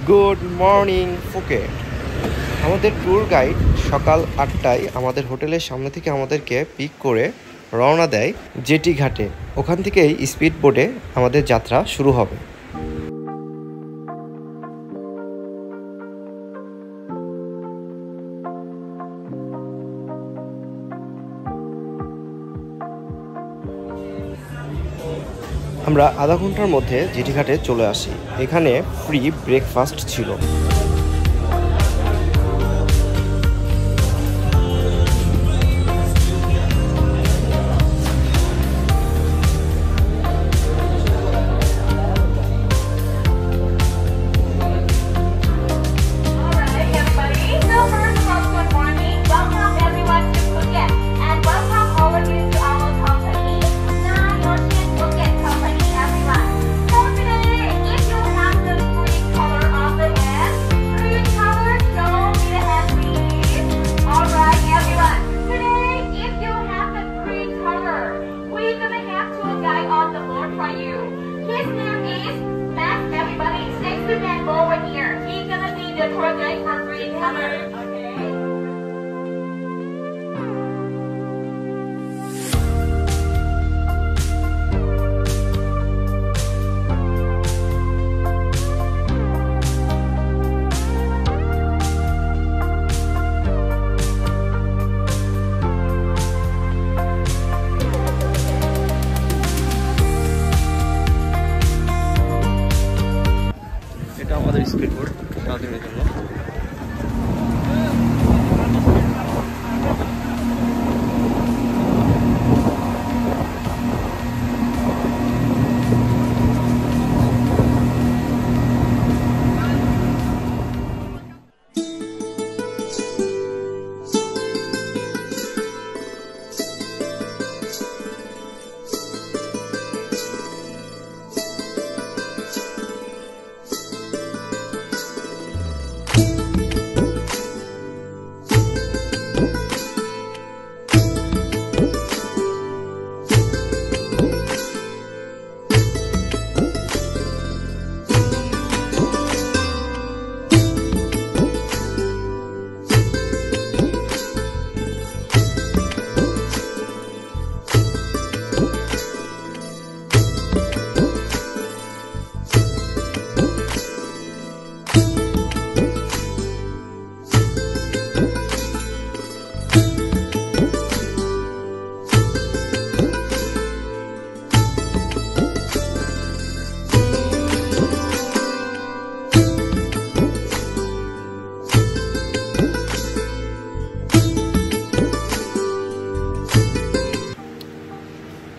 Good morning Phuket. আমাদের tour guide সকাল 8টায় আমাদের হোটেলের সামনে থেকে আমাদেরকে পিক করে রওনা দেয় জেটি ঘাটে। ওখান থেকেই স্পিড বোটে আমাদের যাত্রা শুরু হবে। আমরা আধা ঘন্টার মধ্যে জেটি ঘাটে চলে আসি। এখানে ফ্রি ব্রেকফাস্ট ছিল। Over here. He's gonna be the tour guide for green color. Okay. এটা আমাদের স্পিড বোট সারাদিনের জন্য।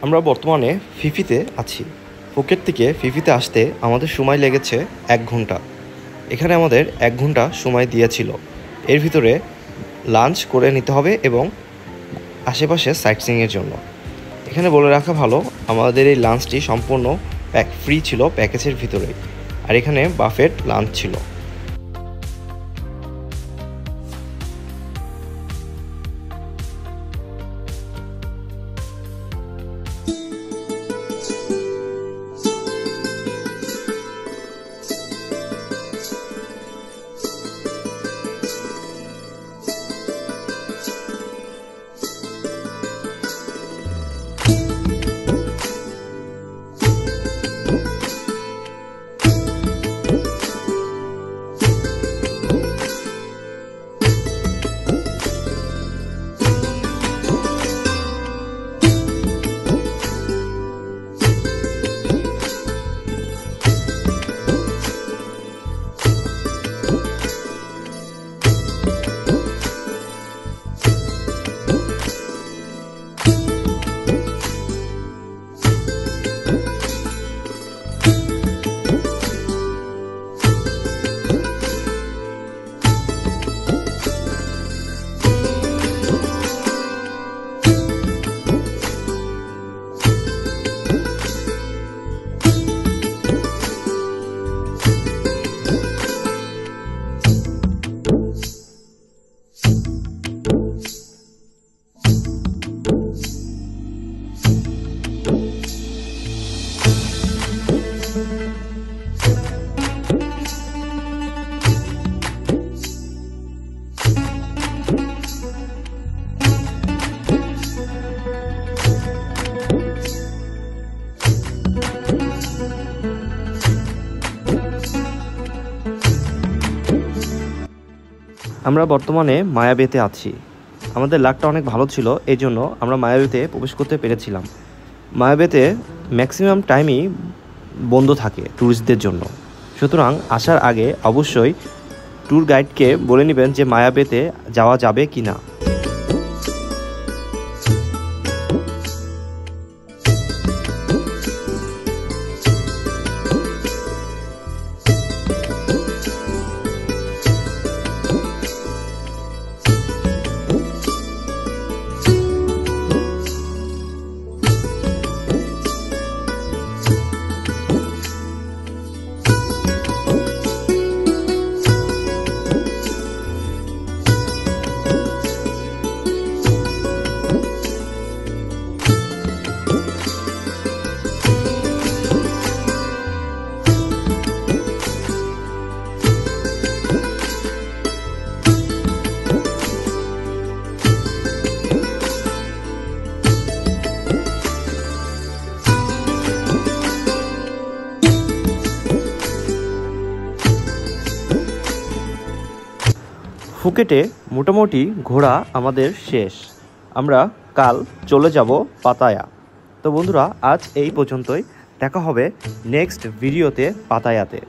আমরা বর্তমানে ফিফিতে আছি। ফুকেট থেকে ফিফিতে আসতে আমাদের সময় লেগেছে 1 ঘন্টা। এখানে আমাদের 1 ঘন্টা সময় দিয়েছিল। এর ভিতরে লাঞ্চ করে নিতে হবে এবং আশেপাশে সাইটসিংয়ের জন্য। এখানে বলে রাখা ভালো, আমাদের এই লাঞ্চটি সম্পূর্ণ ফ্রি ছিল প্যাকেজের ভিতরে। আর এখানে বাফেট লাঞ্চ ছিল। আমরা বর্তমানে মায়াবেতে আছি। আমাদের লাকটা অনেক ভালো ছিল, এই জন্য আমরা মায়াবেতে প্রবেশ করতে পেরেছিলাম। মায়াবেতে ম্যাক্সিমাম টাইমই বন্ধ থাকে ট্যুরিস্টদের জন্য, সুতরাং আসার আগে অবশ্যই ট্যুর গাইডকে বলে নেবেন যে মায়াবেতে যাওয়া যাবে কি না। ফুকেটে মোটামুটি ঘোরা আমাদের শেষ। আমরা কাল চলে যাব পাতায়া। তো বন্ধুরা, আজ এই পর্যন্তই। দেখা হবে নেক্সট ভিডিওতে পাতায়াতে।